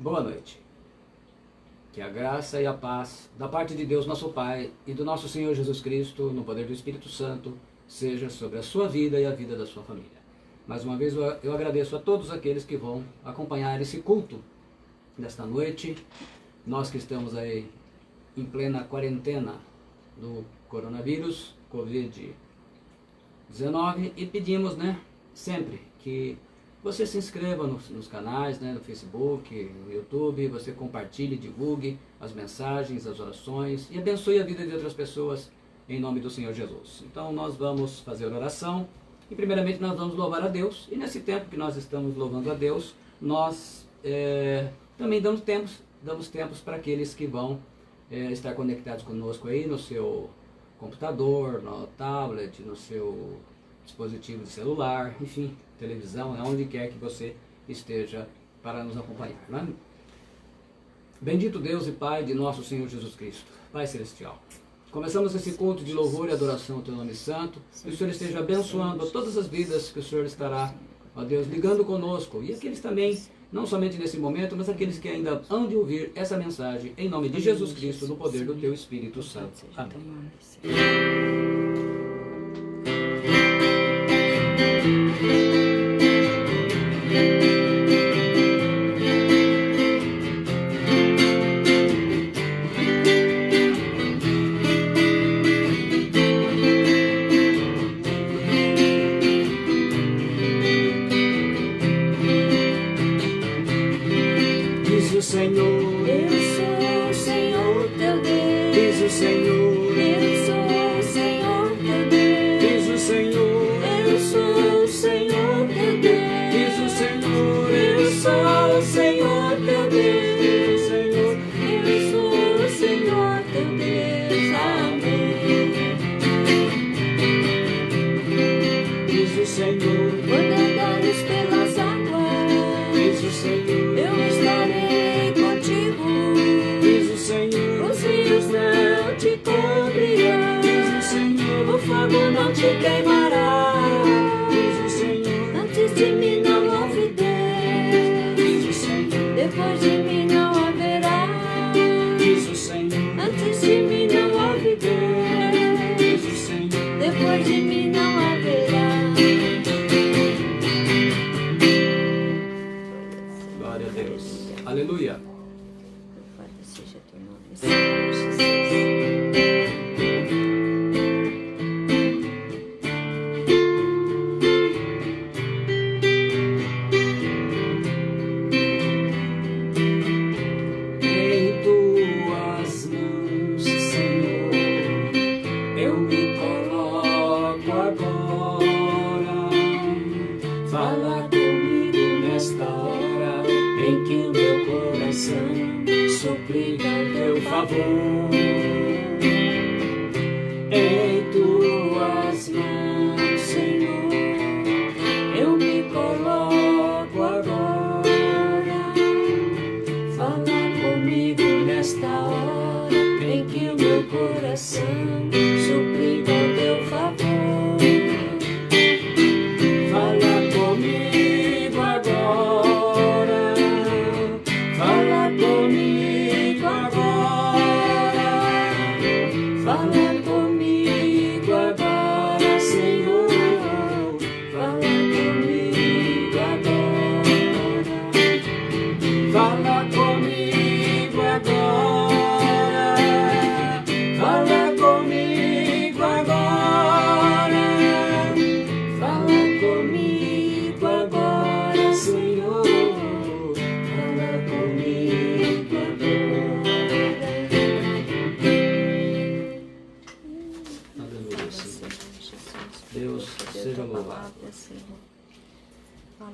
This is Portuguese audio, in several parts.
Boa noite. Que a graça e a paz da parte de Deus nosso Pai e do nosso Senhor Jesus Cristo, no poder do Espírito Santo, seja sobre a sua vida e a vida da sua família. Mais uma vez eu agradeço a todos aqueles que vão acompanhar esse culto desta noite. Nós que estamos aí em plena quarentena do coronavírus, Covid-19, e pedimos, sempre que você se inscreva nos canais, no Facebook, no YouTube, você compartilhe, divulgue as mensagens, as orações e abençoe a vida de outras pessoas em nome do Senhor Jesus. Então nós vamos fazer oração e primeiramente nós vamos louvar a Deus, e nesse tempo que nós estamos louvando a Deus, nós também damos tempos para aqueles que vão estar conectados conosco aí no seu computador, no tablet, no seu dispositivo de celular, enfim, televisão, onde quer que você esteja para nos acompanhar. Bendito Deus e Pai de nosso Senhor Jesus Cristo, Pai Celestial. Começamos esse culto de louvor e adoração ao Teu nome santo. Que o Senhor esteja abençoando todas as vidas que o Senhor estará, ó Deus, ligando conosco. E aqueles também, não somente nesse momento, mas aqueles que ainda hão de ouvir essa mensagem, em nome de Jesus Cristo, no poder do Teu Espírito Santo. Amém.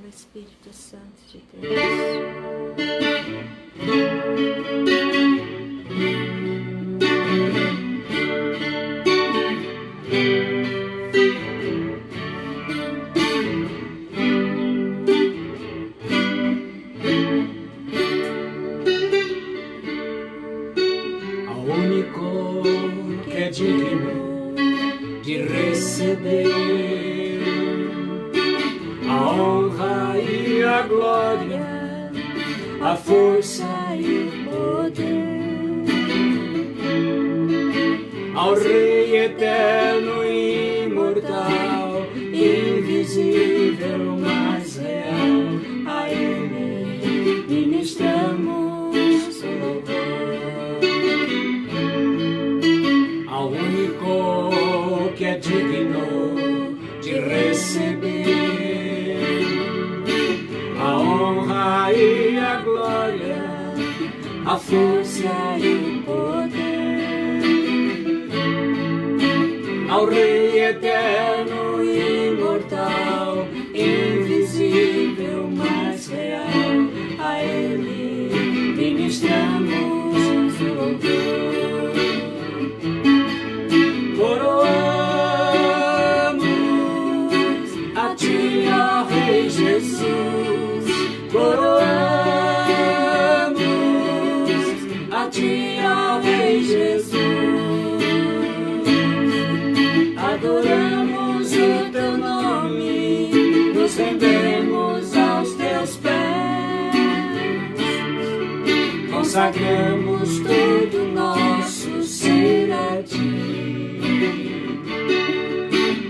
Espírito Santo de Deus. receber a honra e a glória a força e o poder. Ao Rei eterno e imortal, invisível, mas real, a Ele ministramos o louvor. Ao único que é digno de receber a honra e a glória, a força e o poder. Ao Rei eterno e imortal, invisível, mas real, a Ele ministramos o louvor. Coroamos a Ti, ó Rei Jesus, coroamos a Ti, ó Rei Jesus. Adoramos o Teu nome, nos rendemos aos Teus pés, consagramos todo nosso ser a Ti,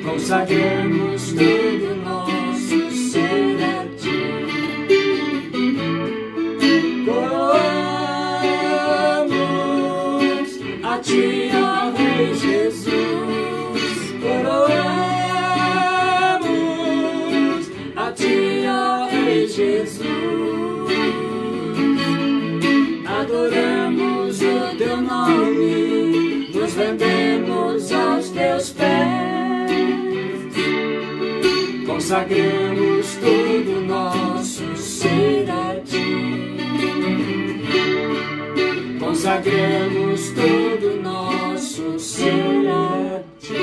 consagramos todo nosso ser a Ti. Coroamos a Ti, ó Rei Jesus, coroamos a Ti, ó Rei Jesus. Adoramos o Teu nome, nos rendemos aos Teus pés, consagramos todo nosso ser a Ti, consagramos todo nosso ser a Ti.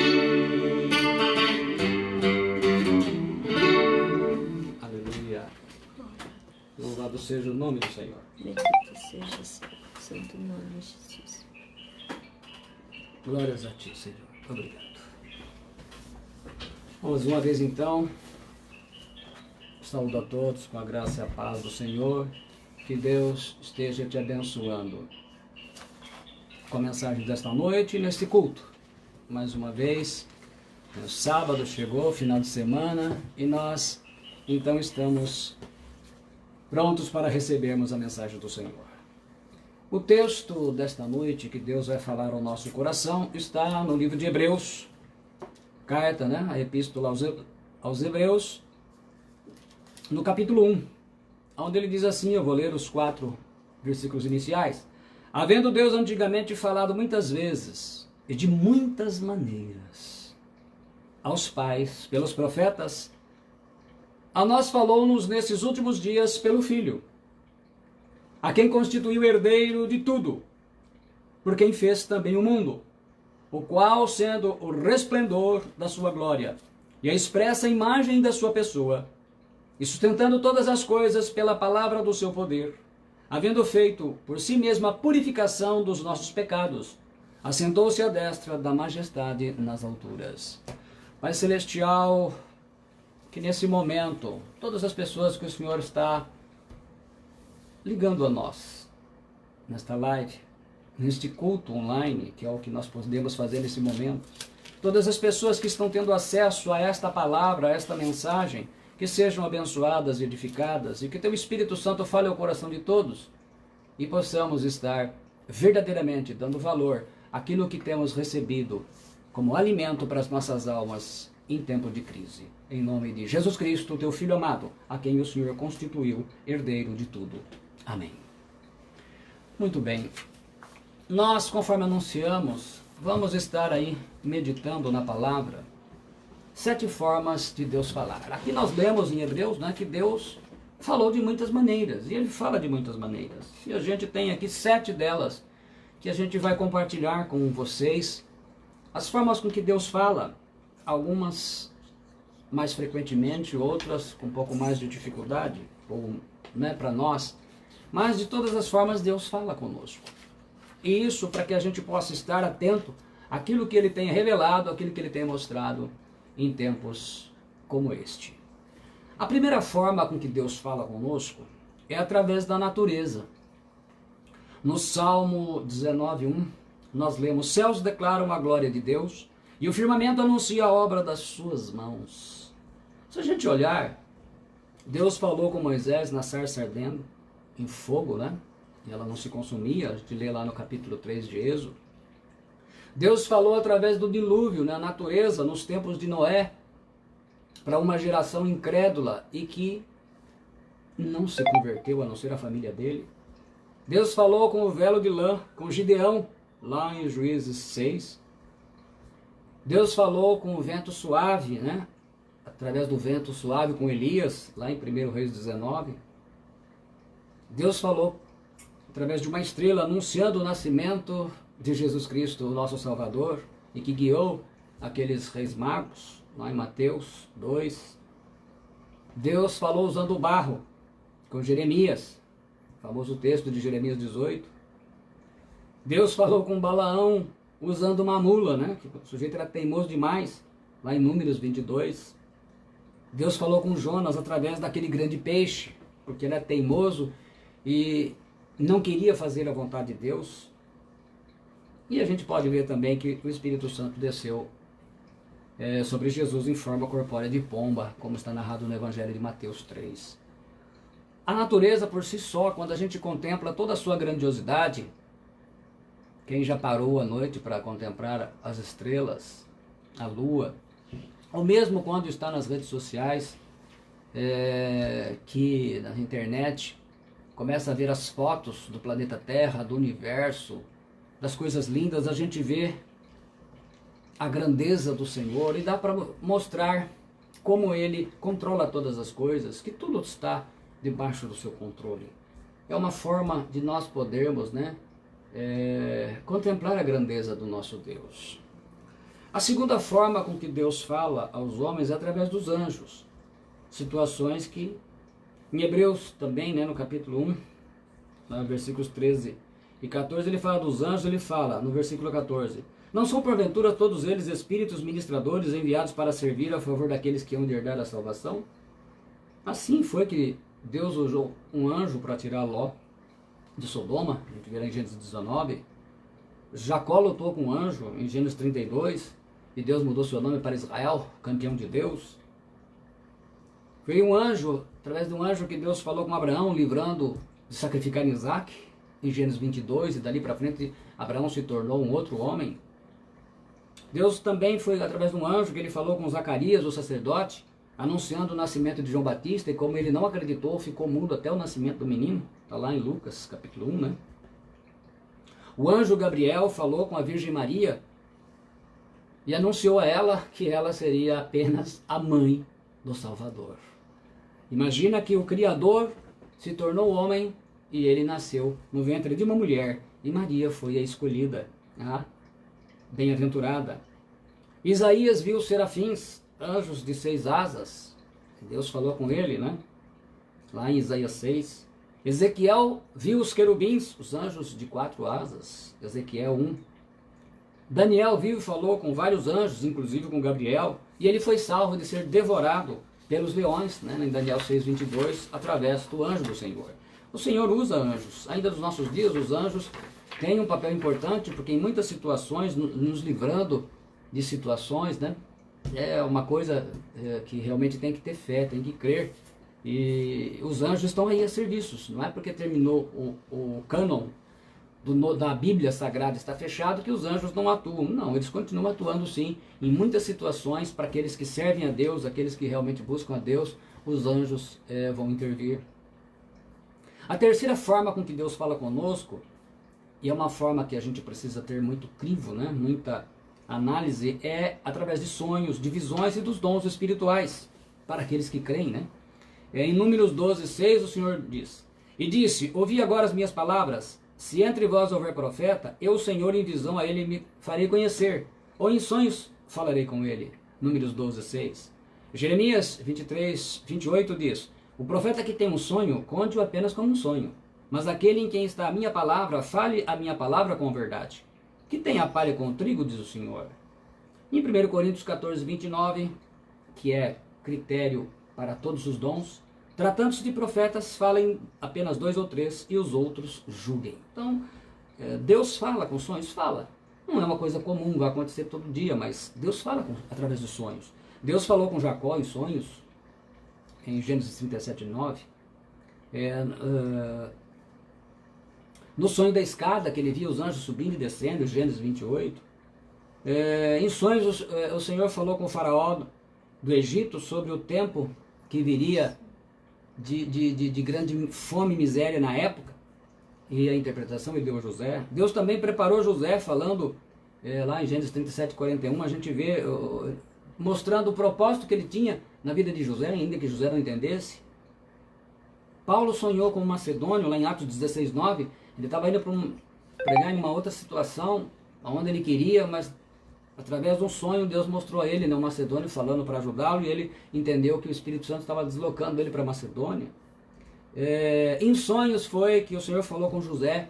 Louvado seja o nome do Senhor. Bendito seja o santo nome de Jesus. Glórias a Ti, Senhor. Obrigado. Vamos uma vez então. Saúdo a todos com a graça e a paz do Senhor. Que Deus esteja te abençoando com a mensagem desta noite e neste culto. Mais uma vez, o sábado chegou, final de semana, e nós então estamos prontos para recebermos a mensagem do Senhor. O texto desta noite que Deus vai falar ao nosso coração está no livro de Hebreus, carta, a epístola aos Hebreus, no capítulo 1, onde ele diz assim, eu vou ler os 4 versículos iniciais. Havendo Deus antigamente falado muitas vezes e de muitas maneiras aos pais, pelos profetas, a nós falou-nos nesses últimos dias pelo Filho, a quem constituiu herdeiro de tudo, por quem fez também o mundo, o qual, sendo o resplendor da sua glória e a expressa imagem da sua pessoa, e sustentando todas as coisas pela palavra do seu poder, havendo feito por si mesma a purificação dos nossos pecados, assentou-se à destra da majestade nas alturas. Pai Celestial, que nesse momento, todas as pessoas que o Senhor está ligando a nós, nesta live, neste culto online, que é o que nós podemos fazer nesse momento, todas as pessoas que estão tendo acesso a esta palavra, a esta mensagem, que sejam abençoadas e edificadas, e que Teu Espírito Santo fale ao coração de todos, e possamos estar verdadeiramente dando valor àquilo que temos recebido como alimento para as nossas almas em tempo de crise. Em nome de Jesus Cristo, Teu Filho amado, a quem o Senhor constituiu herdeiro de tudo. Amém. Muito bem. Nós, conforme anunciamos, vamos estar aí meditando na palavra 7 formas de Deus falar. Aqui nós lemos em Hebreus, que Deus falou de muitas maneiras, e Ele fala de muitas maneiras. E a gente tem aqui 7 delas que a gente vai compartilhar com vocês. As formas com que Deus fala, algumas mais frequentemente, outras com um pouco mais de dificuldade, ou para nós, mas de todas as formas Deus fala conosco. E isso para que a gente possa estar atento àquilo que Ele tem revelado, àquilo que Ele tem mostrado em tempos como este. A primeira forma com que Deus fala conosco é através da natureza. No Salmo 19:1, nós lemos: os céus declaram a glória de Deus e o firmamento anuncia a obra das suas mãos. Se a gente olhar, Deus falou com Moisés na sarça ardendo, em fogo, né? E ela não se consumia, a gente lê lá no capítulo 3 de Êxodo. Deus falou através do dilúvio, na natureza, nos tempos de Noé, para uma geração incrédula e que não se converteu, a não ser a família dele. Deus falou com o velo de lã, com Gideão, lá em Juízes 6. Deus falou com o vento suave, né? Através do vento suave com Elias, lá em 1 Reis 19. Deus falou através de uma estrela anunciando o nascimento de Jesus Cristo, o nosso Salvador, e que guiou aqueles reis magos, lá em Mateus 2. Deus falou usando o barro, com Jeremias, famoso texto de Jeremias 18. Deus falou com Balaão usando uma mula, né? Que o sujeito era teimoso demais, lá em Números 22. Deus falou com Jonas através daquele grande peixe, porque ele era teimoso e não queria fazer a vontade de Deus. E a gente pode ver também que o Espírito Santo desceu sobre Jesus em forma corpórea de pomba, como está narrado no Evangelho de Mateus 3. A natureza por si só, quando a gente contempla toda a sua grandiosidade, quem já parou à noite para contemplar as estrelas, a lua, ou mesmo quando está nas redes sociais, que na internet começa a ver as fotos do planeta Terra, do universo, das coisas lindas, a gente vê a grandeza do Senhor e dá para mostrar como Ele controla todas as coisas, que tudo está debaixo do seu controle. É uma forma de nós podermos, né, contemplar a grandeza do nosso Deus. A segunda forma com que Deus fala aos homens é através dos anjos. Situações que, em Hebreus também, né, no capítulo 1, no versículos 13 e 14, ele fala dos anjos, ele fala no versículo 14: não são porventura todos eles espíritos ministradores enviados para servir a favor daqueles que hão de herdar a salvação? Assim foi que Deus usou um anjo para tirar Ló de Sodoma, a gente vê lá em Gênesis 19. Jacó lutou com um anjo em Gênesis 32, e Deus mudou seu nome para Israel, campeão de Deus. Veio um anjo, através de um anjo que Deus falou com Abraão, livrando de sacrificar Isaac, em Gênesis 22, e dali para frente Abraão se tornou um outro homem. Deus também foi através de um anjo que ele falou com Zacarias, o sacerdote, anunciando o nascimento de João Batista, e como ele não acreditou, ficou mudo até o nascimento do menino. Está lá em Lucas, capítulo 1, né? O anjo Gabriel falou com a Virgem Maria e anunciou a ela que ela seria apenas a mãe do Salvador. Imagina que o Criador se tornou homem e ele nasceu no ventre de uma mulher, e Maria foi a escolhida, a bem-aventurada. Isaías viu serafins, anjos de 6 asas, Deus falou com ele, né? Lá em Isaías 6. Ezequiel viu os querubins, os anjos de 4 asas, Ezequiel 1. Daniel viu e falou com vários anjos, inclusive com Gabriel, e ele foi salvo de ser devorado pelos leões, né, em Daniel 6:22, através do anjo do Senhor. O Senhor usa anjos. Ainda nos nossos dias, os anjos têm um papel importante, porque em muitas situações, nos livrando de situações, né, é uma coisa que realmente tem que ter fé, tem que crer. E os anjos estão aí a serviços. Não é porque terminou o cânon da Bíblia Sagrada está fechado que os anjos não atuam. Não, eles continuam atuando sim, em muitas situações, para aqueles que servem a Deus, aqueles que realmente buscam a Deus, os anjos vão intervir. A terceira forma com que Deus fala conosco, e é uma forma que a gente precisa ter muito crivo, né, muita análise, é através de sonhos, de visões e dos dons espirituais, para aqueles que creem, né? Em Números 12:6, o Senhor diz: e disse, ouvi agora as minhas palavras, se entre vós houver profeta, eu, o Senhor, em visão a ele me farei conhecer, ou em sonhos falarei com ele. Números 12:6. Jeremias 23:28 diz: o profeta que tem um sonho, conte-o apenas como um sonho, mas aquele em quem está a minha palavra, fale a minha palavra com verdade. Que tem a palha com o trigo, diz o Senhor. Em 1 Coríntios 14:29, que é critério para todos os dons, Tratando-se de profetas, falem apenas 2 ou 3 e os outros julguem. Então, Deus fala com sonhos? Fala. Não é uma coisa comum, vai acontecer todo dia, mas Deus fala através de sonhos. Deus falou com Jacó em sonhos, em Gênesis 37, 9. No sonho da escada, que ele via os anjos subindo e descendo, Gênesis 28. Em sonhos, o Senhor falou com o faraó do Egito sobre o tempo que viria de grande fome e miséria na época. E a interpretação ele deu a José. Deus também preparou José, falando lá em Gênesis 37, 41, a gente vê, mostrando o propósito que ele tinha na vida de José, ainda que José não entendesse. Paulo sonhou com um macedônio, lá em Atos 16, 9, ele estava indo pregar em uma outra situação, onde ele queria, mas através de um sonho Deus mostrou a ele, um macedônio, falando para ajudá-lo, e ele entendeu que o Espírito Santo estava deslocando ele para Macedônia. Em sonhos foi que o Senhor falou com José,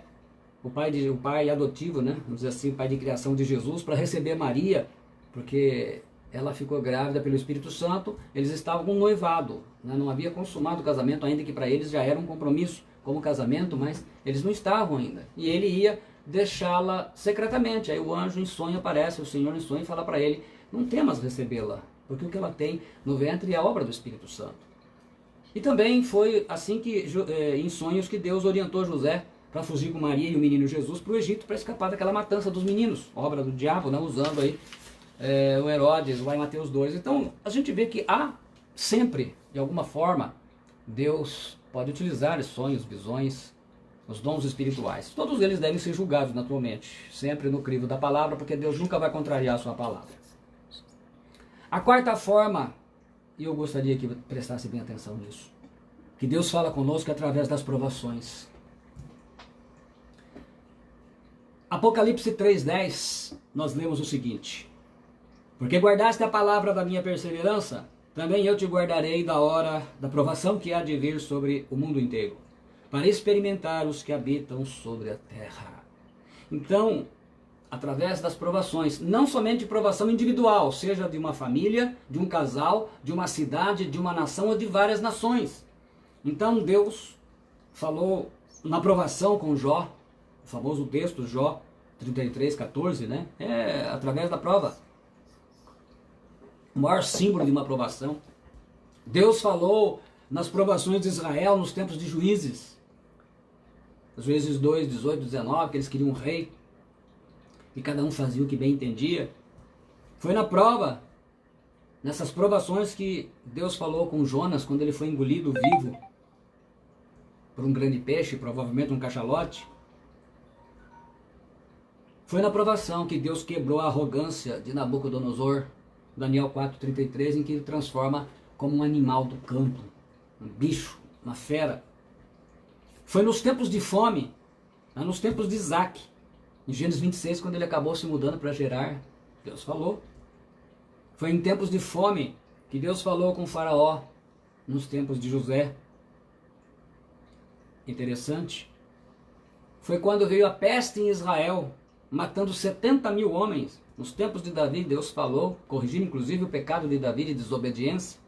o pai adotivo, né? Vamos dizer assim, o pai de criação de Jesus, para receber Maria, porque ela ficou grávida pelo Espírito Santo. Eles estavam com um noivado, né? Não havia consumado o casamento, ainda que para eles já era um compromisso como casamento, mas eles não estavam ainda. E ele ia deixá-la secretamente. Aí o anjo em sonho aparece, o Senhor em sonho fala para ele: não temas recebê-la, porque o que ela tem no ventre é a obra do Espírito Santo. E também foi assim que em sonhos que Deus orientou José para fugir com Maria e o menino Jesus para o Egito, para escapar daquela matança dos meninos, obra do diabo, né? Usando aí o Herodes, lá em Mateus 2. Então a gente vê que há sempre, de alguma forma, Deus pode utilizar os sonhos, visões, os dons espirituais. Todos eles devem ser julgados naturalmente, sempre no crivo da palavra, porque Deus nunca vai contrariar a sua palavra. A quarta forma, e eu gostaria que prestasse bem atenção nisso, que Deus fala conosco através das provações. Apocalipse 3:10, nós lemos o seguinte: porque guardaste a palavra da minha perseverança, também eu te guardarei da hora da provação que há de vir sobre o mundo inteiro, para experimentar os que habitam sobre a terra. Então, através das provações, não somente provação individual, seja de uma família, de um casal, de uma cidade, de uma nação ou de várias nações. Então Deus falou na provação com Jó, o famoso texto Jó 33:14, né? Através da prova. O maior símbolo de uma provação. Deus falou nas provações de Israel nos tempos de Juízes. Juízes 2, 18, 19, que eles queriam um rei. E cada um fazia o que bem entendia. Foi na prova, nessas provações, que Deus falou com Jonas, quando ele foi engolido vivo por um grande peixe, provavelmente um cachalote. Foi na provação que Deus quebrou a arrogância de Nabucodonosor, Daniel 4:33, em que ele transforma como um animal do campo, um bicho, uma fera. Foi nos tempos de fome, nos tempos de Isaac, em Gênesis 26, quando ele acabou se mudando para Gerar, Deus falou. Foi em tempos de fome que Deus falou com o faraó, nos tempos de José. Interessante. Foi quando veio a peste em Israel, matando 70 mil homens. Nos tempos de Davi, Deus falou, corrigindo inclusive o pecado de Davi de desobediência.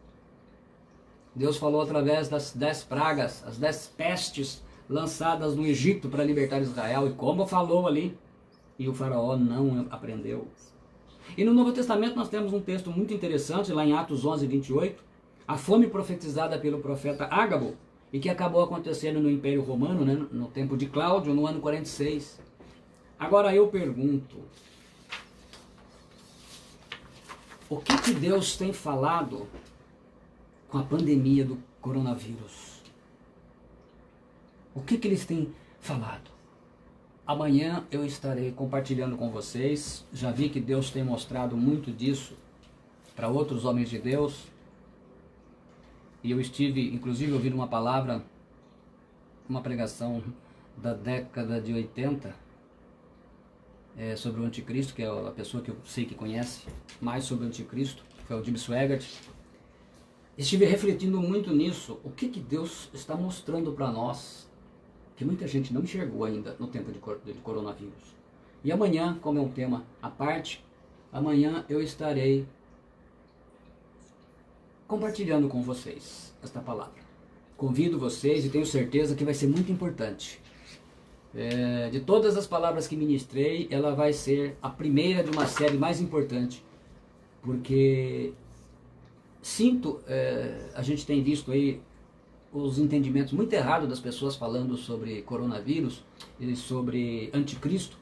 Deus falou através das 10 pragas, as 10 pestes lançadas no Egito para libertar Israel. E como falou ali, e o faraó não aprendeu. E no Novo Testamento nós temos um texto muito interessante, lá em Atos 11:28, a fome profetizada pelo profeta Ágabo, e que acabou acontecendo no Império Romano, né, no tempo de Cláudio, no ano 46. Agora eu pergunto, o que Deus tem falado com a pandemia do coronavírus? O que eles têm falado? Amanhã eu estarei compartilhando com vocês. Já vi que Deus tem mostrado muito disso para outros homens de Deus. E eu estive, inclusive, ouvindo uma palavra, uma pregação da década de 80, sobre o anticristo, que é a pessoa que eu sei que conhece mais sobre o anticristo, foi o Jim Swaggart. Estive refletindo muito nisso. O que Deus está mostrando para nós, que muita gente não enxergou ainda no tempo de coronavírus. E amanhã, como é um tema à parte, amanhã eu estarei compartilhando com vocês esta palavra. convido vocês e tenho certeza que vai ser muito importante. De todas as palavras que ministrei, ela vai ser a primeira de uma série mais importante, porque a gente tem visto aí os entendimentos muito errados das pessoas falando sobre coronavírus e sobre anticristo,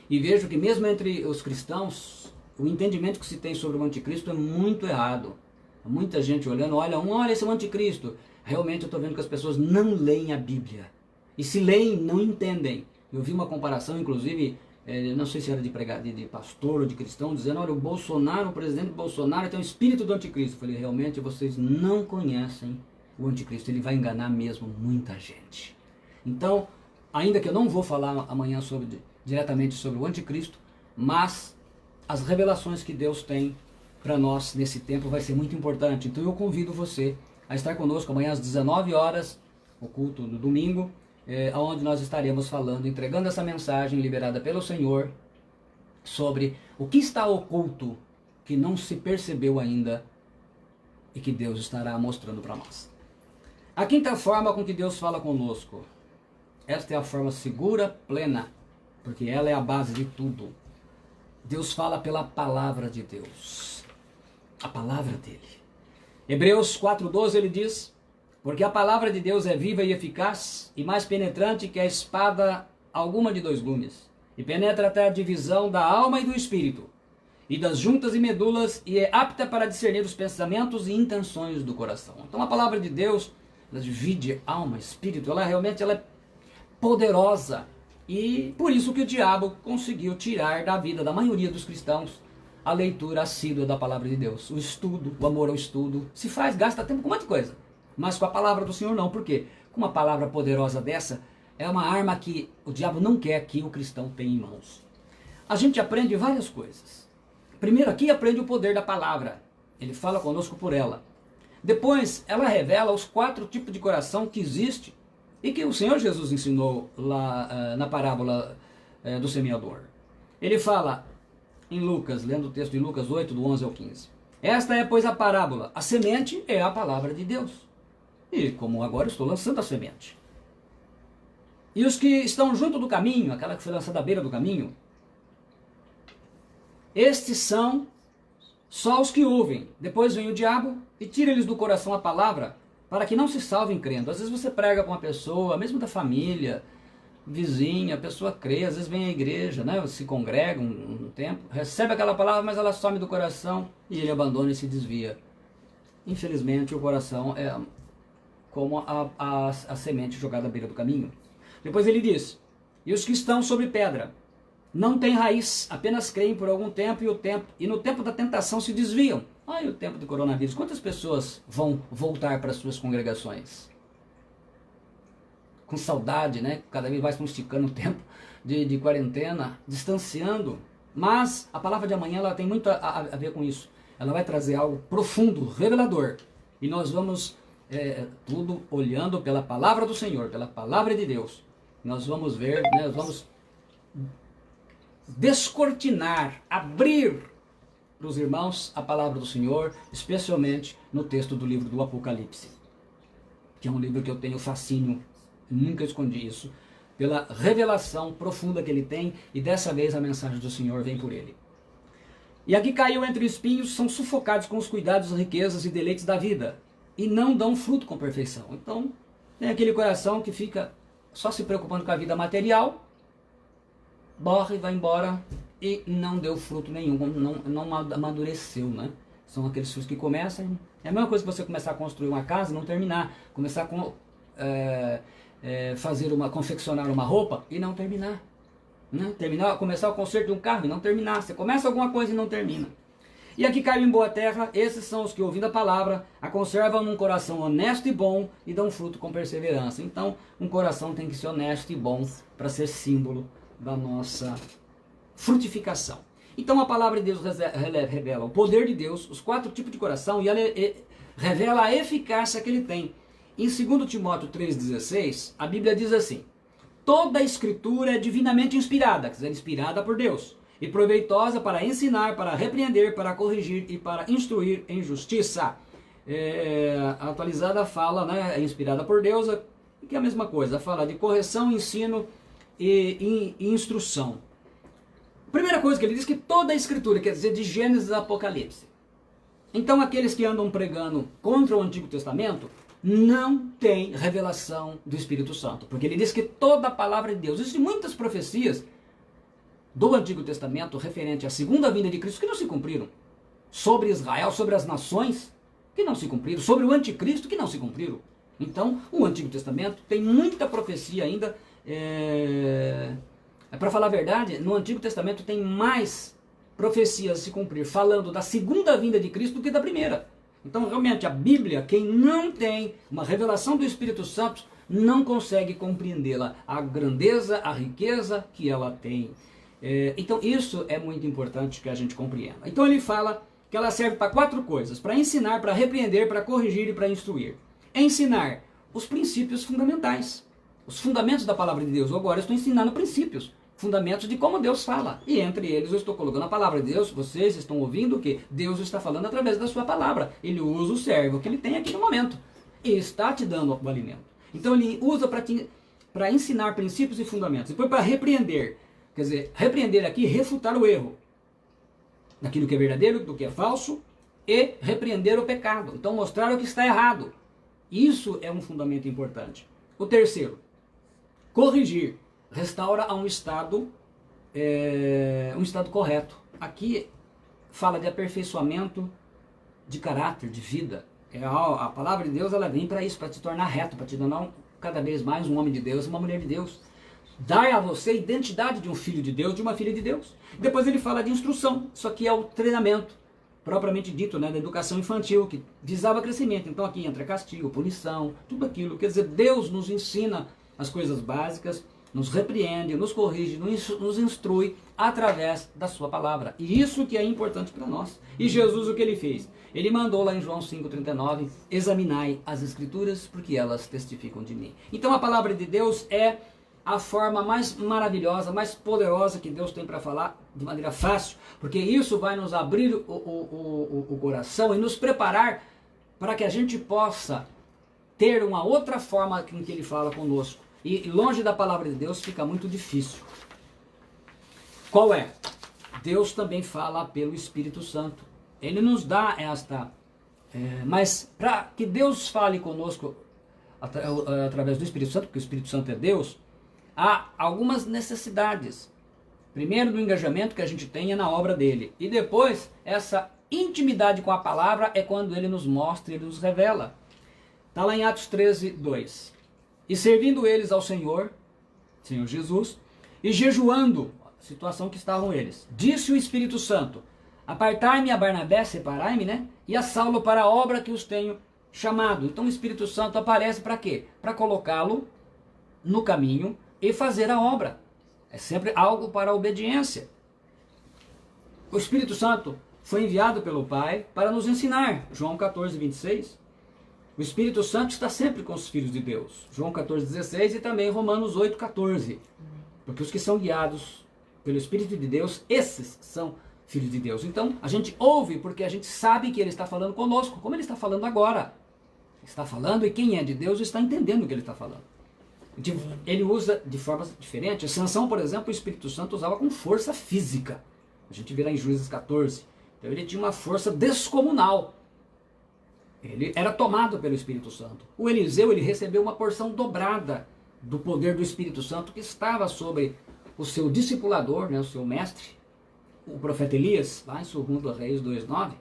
e vejo que mesmo entre os cristãos, o entendimento que se tem sobre o anticristo é muito errado. Muita gente olhando, olha esse é o anticristo. Realmente eu estou vendo que as pessoas não leem a Bíblia. E se leem, não entendem. Eu vi uma comparação, inclusive, não sei se era de pastor ou de cristão, dizendo, olha, o presidente Bolsonaro tem o espírito do anticristo. Eu falei, realmente vocês não conhecem o anticristo. Ele vai enganar mesmo muita gente. Então, ainda que eu não vou falar amanhã diretamente sobre o anticristo, mas as revelações que Deus tem para nós nesse tempo vai ser muito importante. Então eu convido você a estar conosco amanhã às 19 horas, o culto do domingo, onde nós estaremos falando, entregando essa mensagem liberada pelo Senhor sobre o que está oculto, que não se percebeu ainda e que Deus estará mostrando para nós. A quinta forma com que Deus fala conosco. Esta é a forma segura, plena, porque ela é a base de tudo. Deus fala pela palavra de Deus. A palavra dele. Hebreus 4:12 ele diz, porque a palavra de Deus é viva e eficaz e mais penetrante que a espada alguma de 2 gumes, e penetra até a divisão da alma e do espírito, e das juntas e medulas, e é apta para discernir os pensamentos e intenções do coração. Então a palavra de Deus, ela divide alma, espírito, ela é poderosa. E por isso que o diabo conseguiu tirar da vida da maioria dos cristãos a leitura assídua da palavra de Deus. O estudo, o amor ao estudo. Gasta tempo com um monte de coisa. Mas com a palavra do Senhor não. Por quê? Com uma palavra poderosa dessa, é uma arma que o diabo não quer que o cristão tenha em mãos. A gente aprende várias coisas. Primeiro aqui aprende o poder da palavra. Ele fala conosco por ela. Depois ela revela os 4 tipos de coração que existe e que o Senhor Jesus ensinou lá na parábola do semeador. Ele fala em Lucas, lendo o texto de Lucas 8, do 11 ao 15. Esta é, pois, a parábola. A semente é a palavra de Deus. E como agora estou lançando a semente. E os que estão junto do caminho, aquela que foi lançada à beira do caminho, estes são só os que ouvem. Depois vem o diabo e tira-lhes do coração a palavra, para que não se salvem crendo. Às vezes você prega com uma pessoa, mesmo da família, vizinha, a pessoa crê, às vezes vem à igreja, né, se congrega um tempo, recebe aquela palavra, mas ela some do coração e ele abandona e se desvia. Infelizmente o coração é como a semente jogada à beira do caminho. Depois ele diz, e os que estão sobre pedra, não têm raiz, apenas creem por algum tempo e no tempo da tentação se desviam. Olha o tempo do coronavírus, quantas pessoas vão voltar para suas congregações? Com saudade, né? Cada vez mais estão esticando o tempo de quarentena, distanciando. Mas a palavra de amanhã ela tem muito a ver com isso. Ela vai trazer algo profundo, revelador. E nós vamos, tudo olhando pela palavra do Senhor, pela palavra de Deus. Nós vamos ver, né? Nós vamos descortinar, abrir para os irmãos a palavra do Senhor, especialmente no texto do livro do Apocalipse, que é um livro que eu tenho fascínio, nunca escondi isso, pela revelação profunda que ele tem, e dessa vez a mensagem do Senhor vem por ele. E aqui caiu entre espinhos, são sufocados com os cuidados, riquezas e deleites da vida, e não dão fruto com perfeição. Então, tem aquele coração que fica só se preocupando com a vida material, morre, vai embora e não deu fruto nenhum, não amadureceu, né? São aqueles frutos que começam, é a mesma coisa que você começar a construir uma casa e não terminar, começar a confeccionar uma roupa e não terminar, né? Começar o conserto de um carro e não terminar, você começa alguma coisa e não termina. E aqui caiu em boa terra, esses são os que, ouvindo a palavra, a conservam num coração honesto e bom e dão fruto com perseverança. Então, um coração tem que ser honesto e bom para ser símbolo da nossa frutificação. Então, a palavra de Deus revela o poder de Deus, os 4 tipos de coração, e ela revela a eficácia que ele tem. Em 2 Timóteo 3,16, a Bíblia diz assim, toda a escritura é divinamente inspirada, quer dizer, inspirada por Deus, e proveitosa para ensinar, para repreender, para corrigir e para instruir em justiça. A atualizada fala, né, é inspirada por Deus, que é a mesma coisa, fala de correção, ensino e instrução. A primeira coisa que ele diz que toda a escritura, quer dizer, de Gênesis a Apocalipse. Então aqueles que andam pregando contra o Antigo Testamento não têm revelação do Espírito Santo, porque ele diz que toda a palavra de Deus, existem muitas profecias do Antigo Testamento referente à segunda vinda de Cristo que não se cumpriram, sobre Israel, sobre as nações que não se cumpriram, sobre o anticristo que não se cumpriram. Então o Antigo Testamento tem muita profecia ainda. Para falar a verdade, no Antigo Testamento tem mais profecias a se cumprir falando da segunda vinda de Cristo do que da primeira. Então realmente a Bíblia, quem não tem uma revelação do Espírito Santo, não consegue compreendê-la, a grandeza, a riqueza que ela tem. Então isso é muito importante que a gente compreenda. Então ele fala que ela serve para 4 coisas: para ensinar, para repreender, para corrigir e para instruir. Ensinar os princípios fundamentais, os fundamentos da palavra de Deus. Agora eu estou ensinando princípios, fundamentos de como Deus fala. E entre eles eu estou colocando a palavra de Deus. Vocês estão ouvindo o que Deus está falando através da sua palavra. Ele usa o servo que ele tem aqui no momento e está te dando o alimento. Então ele usa para ensinar princípios e fundamentos. Depois para repreender. Quer dizer, repreender aqui, refutar o erro daquilo que é verdadeiro, do que é falso, e repreender o pecado. Então mostrar o que está errado. Isso é um fundamento importante. O terceiro, corrigir. Restaura a um estado correto. Aqui fala de aperfeiçoamento de caráter, de vida. A palavra de Deus, ela vem para isso, para te tornar reto, para te tornar cada vez mais um homem de Deus, uma mulher de Deus. Dar a você a identidade de um filho de Deus, de uma filha de Deus. Depois ele fala de instrução. Isso aqui é o treinamento, propriamente dito, né, da educação infantil, que visava crescimento. Então aqui entra castigo, punição, tudo aquilo. Quer dizer, Deus nos ensina as coisas básicas, nos repreende, nos corrige, nos instrui através da sua palavra. E isso que é importante para nós. E Jesus, o que ele fez? Ele mandou lá em João 5,39, examinai as escrituras, porque elas testificam de mim. Então a palavra de Deus é a forma mais maravilhosa, mais poderosa que Deus tem para falar de maneira fácil, porque isso vai nos abrir o coração e nos preparar para que a gente possa ter uma outra forma em que ele fala conosco. E longe da palavra de Deus fica muito difícil. Qual é? Deus também fala pelo Espírito Santo. Ele nos dá esta... mas para que Deus fale conosco através do Espírito Santo, porque o Espírito Santo é Deus, há algumas necessidades. Primeiro, do engajamento que a gente tem na obra dele. E depois, essa intimidade com a palavra é quando ele nos mostra, ele nos revela. Está lá em Atos 13, 2. E servindo eles ao Senhor Jesus, e jejuando, situação que estavam eles, disse o Espírito Santo: apartai-me a Barnabé, separai-me, né? E a Saulo para a obra que os tenho chamado. Então o Espírito Santo aparece para quê? Para colocá-lo no caminho e fazer a obra. É sempre algo para a obediência. O Espírito Santo foi enviado pelo Pai para nos ensinar. João 14, 26. O Espírito Santo está sempre com os filhos de Deus. João 14, 16 e também Romanos 8, 14. Porque os que são guiados pelo Espírito de Deus, esses são filhos de Deus. Então, a gente ouve porque a gente sabe que ele está falando conosco, como ele está falando agora. Está falando e quem é de Deus está entendendo o que ele está falando. Ele usa de formas diferentes. Sansão, por exemplo, o Espírito Santo usava com força física. A gente vê lá em Juízes 14. Então ele tinha uma força descomunal. Ele era tomado pelo Espírito Santo. O Eliseu, ele recebeu uma porção dobrada do poder do Espírito Santo que estava sobre o seu discipulador, né, o seu mestre, o profeta Elias, lá em 2 Reis 2:9.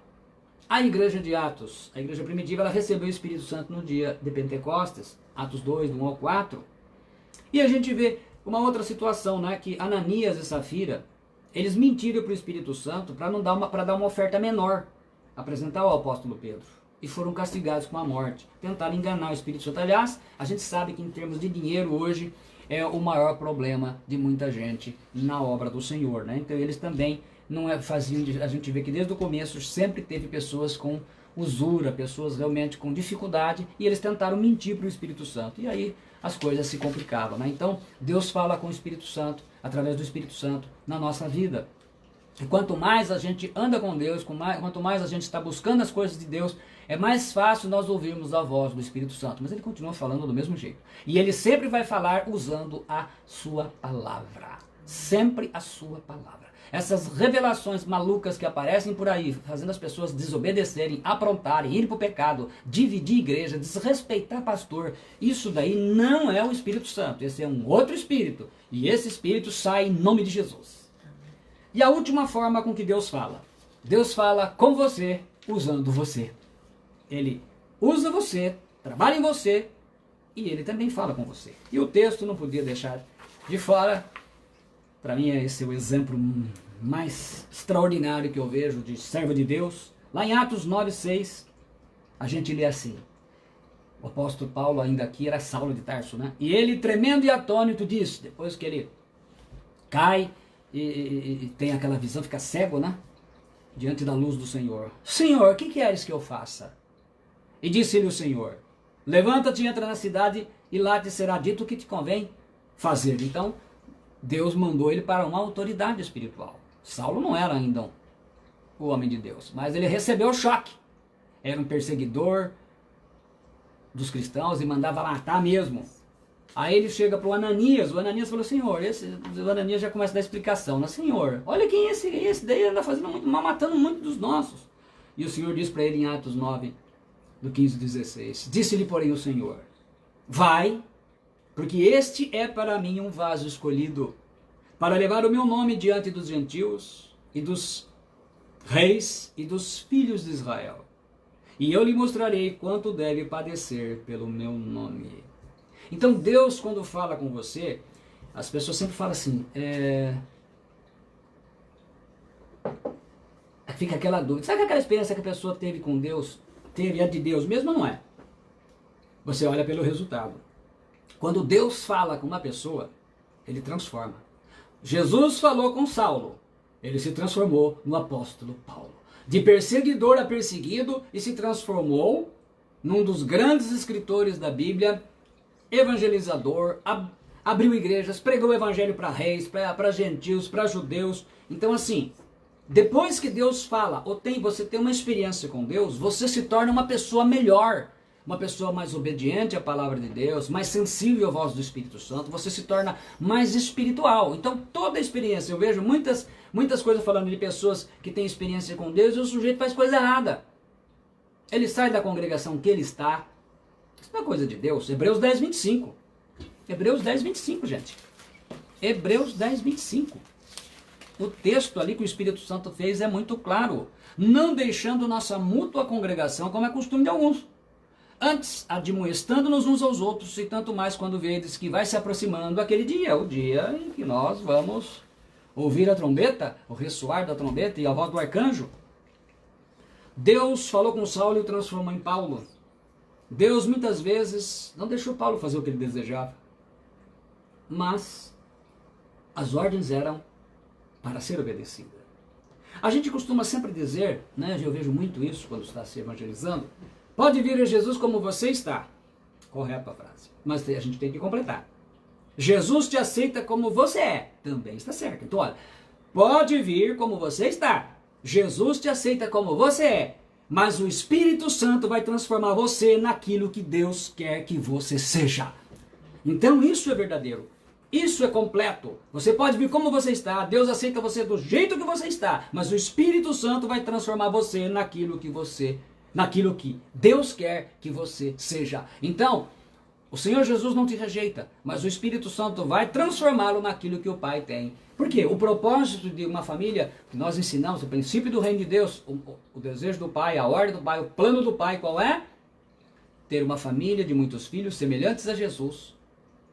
A igreja de Atos, a igreja primitiva, ela recebeu o Espírito Santo no dia de Pentecostes, Atos 2, do 1 ao 4. E a gente vê uma outra situação, né, que Ananias e Safira, eles mentiram para o Espírito Santo para dar uma oferta menor, apresentar ao apóstolo Pedro. E foram castigados com a morte. Tentaram enganar o Espírito Santo. Aliás, a gente sabe que em termos de dinheiro hoje é o maior problema de muita gente na obra do Senhor, né? Então eles também não faziam, a gente vê que desde o começo sempre teve pessoas com usura, pessoas realmente com dificuldade, e eles tentaram mentir para o Espírito Santo. E aí as coisas se complicavam, né? Então Deus fala com o Espírito Santo, através do Espírito Santo, na nossa vida. E quanto mais a gente anda com Deus, quanto mais a gente está buscando as coisas de Deus, É mais fácil nós ouvirmos a voz do Espírito Santo, mas ele continua falando do mesmo jeito. E ele sempre vai falar usando a sua palavra. Sempre a sua palavra. Essas revelações malucas que aparecem por aí, fazendo as pessoas desobedecerem, aprontarem, irem para o pecado, dividir igreja, desrespeitar pastor, isso daí não é o Espírito Santo. Esse é um outro espírito. E esse espírito sai em nome de Jesus. E a última forma com que Deus fala. Deus fala com você, usando você. Ele usa você, trabalha em você, e ele também fala com você. E o texto não podia deixar de fora. Para mim esse é o exemplo mais extraordinário que eu vejo de servo de Deus. Lá em Atos 9:6, a gente lê assim. O apóstolo Paulo ainda aqui era Saulo de Tarso, né? E ele, tremendo e atônito, disse, depois que ele cai e tem aquela visão, fica cego, né? Diante da luz do Senhor. Senhor, o que queres que eu faça? E disse-lhe o Senhor, levanta-te e entra na cidade e lá te será dito o que te convém fazer. Então, Deus mandou ele para uma autoridade espiritual. Saulo não era ainda o homem de Deus, mas ele recebeu o choque. Era um perseguidor dos cristãos e mandava matar mesmo. Aí ele chega para o Ananias falou, Senhor, o Ananias já começa a dar explicação, né? Senhor, olha quem é esse daí anda fazendo muito mal, matando muito dos nossos. E o Senhor diz para ele em Atos 9, do 15 e 16, disse-lhe porém o Senhor, vai, porque este é para mim um vaso escolhido, para levar o meu nome diante dos gentios e dos reis e dos filhos de Israel. E eu lhe mostrarei quanto deve padecer pelo meu nome. Então Deus, quando fala com você, as pessoas sempre falam assim, fica aquela dúvida. Sabe aquela experiência que a pessoa teve com Deus, teve a de Deus mesmo ou não é? Você olha pelo resultado. Quando Deus fala com uma pessoa, ele transforma. Jesus falou com Saulo, ele se transformou no apóstolo Paulo. De perseguidor a perseguido e se transformou num dos grandes escritores da Bíblia, evangelizador, abriu igrejas, pregou o evangelho para reis, para gentios, para judeus. Então assim, depois que Deus fala, ou você tem uma experiência com Deus, você se torna uma pessoa melhor, uma pessoa mais obediente à palavra de Deus, mais sensível à voz do Espírito Santo, você se torna mais espiritual. Então toda a experiência, eu vejo muitas coisas falando de pessoas que têm experiência com Deus e o sujeito faz coisa errada. Ele sai da congregação que ele está. Isso não é coisa de Deus. Hebreus 10:25. Hebreus 10:25, gente. Hebreus 10:25. O texto ali que o Espírito Santo fez é muito claro. Não deixando nossa mútua congregação, como é costume de alguns. Antes, admoestando-nos uns aos outros, e tanto mais quando vedes que vai se aproximando aquele dia, o dia em que nós vamos ouvir a trombeta, o ressoar da trombeta e a voz do arcanjo. Deus falou com Saulo e o transformou em Paulo. Deus muitas vezes não deixou Paulo fazer o que ele desejava, mas as ordens eram para ser obedecida. A gente costuma sempre dizer, né, eu vejo muito isso quando está se evangelizando, pode vir a Jesus como você está. Correta a frase, mas a gente tem que completar. Jesus te aceita como você é, também está certo. Então olha, pode vir como você está. Jesus te aceita como você é, mas o Espírito Santo vai transformar você naquilo que Deus quer que você seja. Então isso é verdadeiro. Isso é completo. Você pode vir como você está, Deus aceita você do jeito que você está, mas o Espírito Santo vai transformar você naquilo que Deus quer que você seja. Então, o Senhor Jesus não te rejeita, mas o Espírito Santo vai transformá-lo naquilo que o Pai tem. Por quê? O propósito de uma família, que nós ensinamos, o princípio do reino de Deus, o desejo do Pai, a ordem do Pai, o plano do Pai, qual é? Ter uma família de muitos filhos semelhantes a Jesus,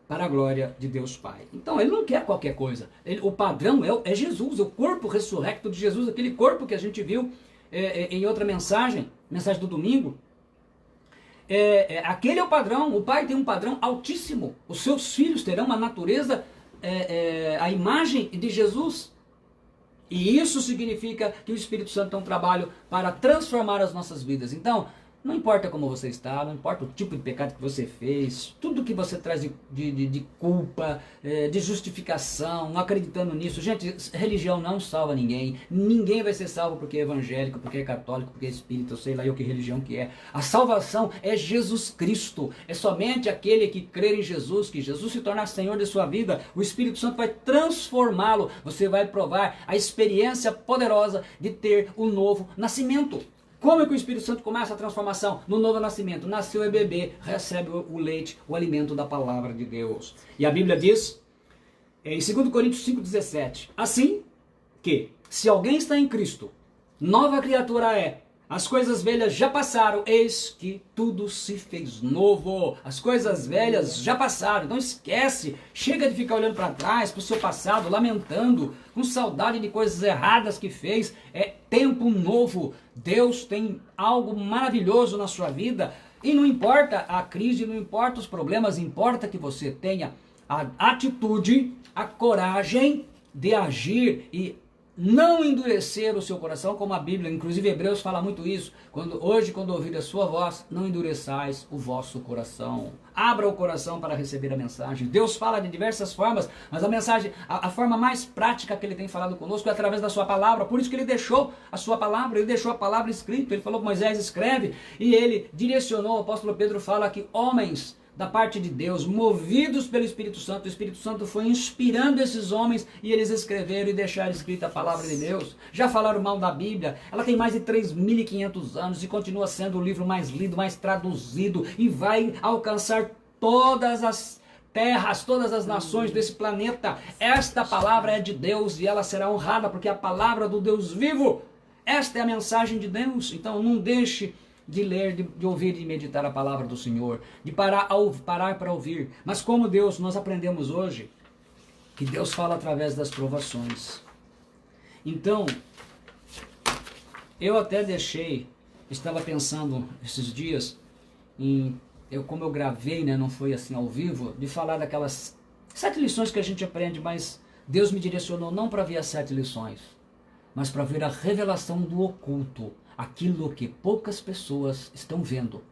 para a glória de Deus Pai. Então ele não quer qualquer coisa. O padrão é Jesus, o corpo ressurrecto de Jesus, aquele corpo que a gente viu em outra mensagem do domingo. Aquele é o padrão. O Pai tem um padrão altíssimo. Os seus filhos terão uma natureza, a imagem de Jesus. E isso significa que o Espírito Santo tem um trabalho para transformar as nossas vidas. Então, Não importa como você está, não importa o tipo de pecado que você fez, tudo que você traz de culpa, de justificação, acreditando nisso. Gente, religião não salva ninguém. Ninguém vai ser salvo porque é evangélico, porque é católico, porque é espírita, eu sei lá eu que religião que é. A salvação é Jesus Cristo. É somente aquele que crer em Jesus, que Jesus se tornar Senhor de sua vida, o Espírito Santo vai transformá-lo. Você vai provar a experiência poderosa de ter o novo nascimento. Como é que o Espírito Santo começa a transformação? No novo nascimento. Nasceu é bebê, recebe o leite, o alimento da palavra de Deus. E a Bíblia diz, em 2 Coríntios 5,17, assim que, se alguém está em Cristo, nova criatura é. As coisas velhas já passaram, eis que tudo se fez novo. As coisas velhas já passaram, então esquece. Chega de ficar olhando para trás, para o seu passado, lamentando, com saudade de coisas erradas que fez. É tempo novo. Deus tem algo maravilhoso na sua vida. E não importa a crise, não importa os problemas, importa que você tenha a atitude, a coragem de agir e não endurecer o seu coração, como a Bíblia, inclusive Hebreus fala muito isso. Hoje, quando ouvir a sua voz, não endureçais o vosso coração. Abra o coração para receber a mensagem. Deus fala de diversas formas, mas a mensagem, a forma mais prática que Ele tem falado conosco é através da sua palavra. Por isso que Ele deixou a sua palavra, Ele deixou a palavra escrita. Ele falou que Moisés escreve e Ele direcionou. O apóstolo Pedro fala que homens da parte de Deus, movidos pelo Espírito Santo, o Espírito Santo foi inspirando esses homens e eles escreveram e deixaram escrita a palavra de Deus. Já falaram mal da Bíblia, ela tem mais de 3.500 anos e continua sendo o livro mais lido, mais traduzido e vai alcançar todas as terras, todas as nações desse planeta. Esta palavra é de Deus e ela será honrada porque é a palavra do Deus vivo. Esta é a mensagem de Deus, então não deixe de ler, de ouvir e meditar a palavra do Senhor, de parar para ouvir. Mas como Deus, nós aprendemos hoje que Deus fala através das provações. Então, eu até estava pensando esses dias, como eu gravei, né, não foi assim ao vivo, de falar daquelas 7 lições que a gente aprende, mas Deus me direcionou não para ver as 7 lições, mas para ver a revelação do oculto, aquilo que poucas pessoas estão vendo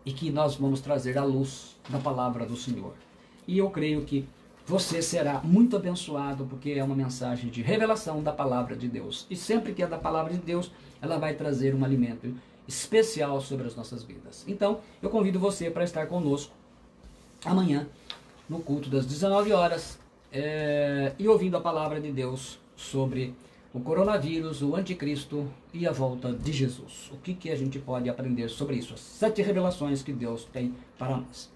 e que nós vamos trazer à luz da palavra do Senhor. E eu creio que você será muito abençoado porque é uma mensagem de revelação da palavra de Deus. E sempre que é da palavra de Deus, ela vai trazer um alimento especial sobre as nossas vidas. Então, eu convido você para estar conosco amanhã no culto das 19 horas e ouvindo a palavra de Deus sobre o coronavírus, o anticristo e a volta de Jesus. O que a gente pode aprender sobre isso? As 7 revelações que Deus tem para nós.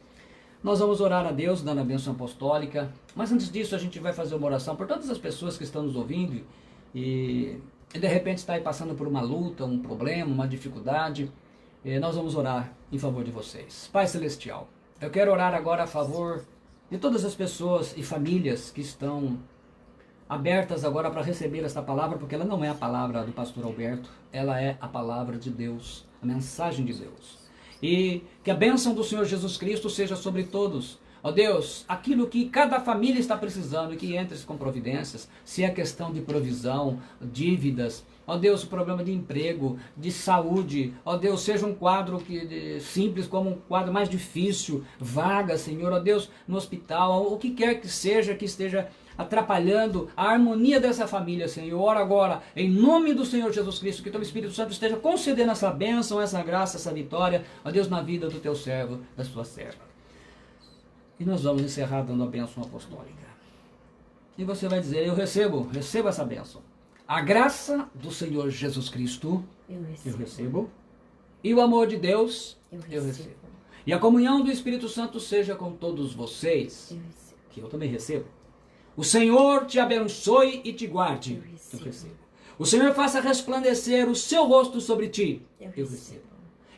Nós vamos orar a Deus, dando a bênção apostólica. Mas antes disso, a gente vai fazer uma oração por todas as pessoas que estão nos ouvindo e de repente está aí passando por uma luta, um problema, uma dificuldade. Nós vamos orar em favor de vocês. Pai Celestial, eu quero orar agora a favor de todas as pessoas e famílias que estão abertas agora para receber esta palavra, porque ela não é a palavra do pastor Alberto, ela é a palavra de Deus, a mensagem de Deus. E que a bênção do Senhor Jesus Cristo seja sobre todos. Ó Deus, aquilo que cada família está precisando e que entre com providências, se é questão de provisão, dívidas, ó Deus, o problema de emprego, de saúde, ó Deus, seja um quadro simples como um quadro mais difícil, vaga, Senhor, ó Deus, no hospital, o que quer que seja que esteja atrapalhando a harmonia dessa família, Senhor. Eu oro agora, em nome do Senhor Jesus Cristo, que o teu Espírito Santo esteja concedendo essa bênção, essa graça, essa vitória, ó Deus, na vida do teu servo, da sua serva. E nós vamos encerrar dando a bênção apostólica. E você vai dizer, eu recebo essa bênção. A graça do Senhor Jesus Cristo, eu recebo. E o amor de Deus, eu recebo. E a comunhão do Espírito Santo seja com todos vocês, que eu também recebo. O Senhor te abençoe e te guarde. Eu recebo. O Senhor faça resplandecer o seu rosto sobre ti. Eu recebo.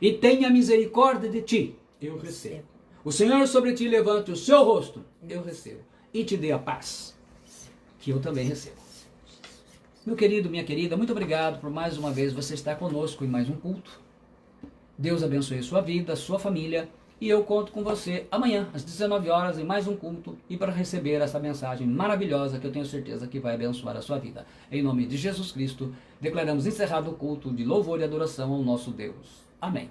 E tenha misericórdia de ti. Eu recebo. O Senhor sobre ti levante o seu rosto. Eu recebo. E te dê a paz. Que eu também recebo. Meu querido, minha querida, muito obrigado por mais uma vez você estar conosco em mais um culto. Deus abençoe sua vida, sua família. E eu conto com você amanhã, às 19 horas, em mais um culto, e para receber essa mensagem maravilhosa que eu tenho certeza que vai abençoar a sua vida. Em nome de Jesus Cristo, declaramos encerrado o culto de louvor e adoração ao nosso Deus. Amém.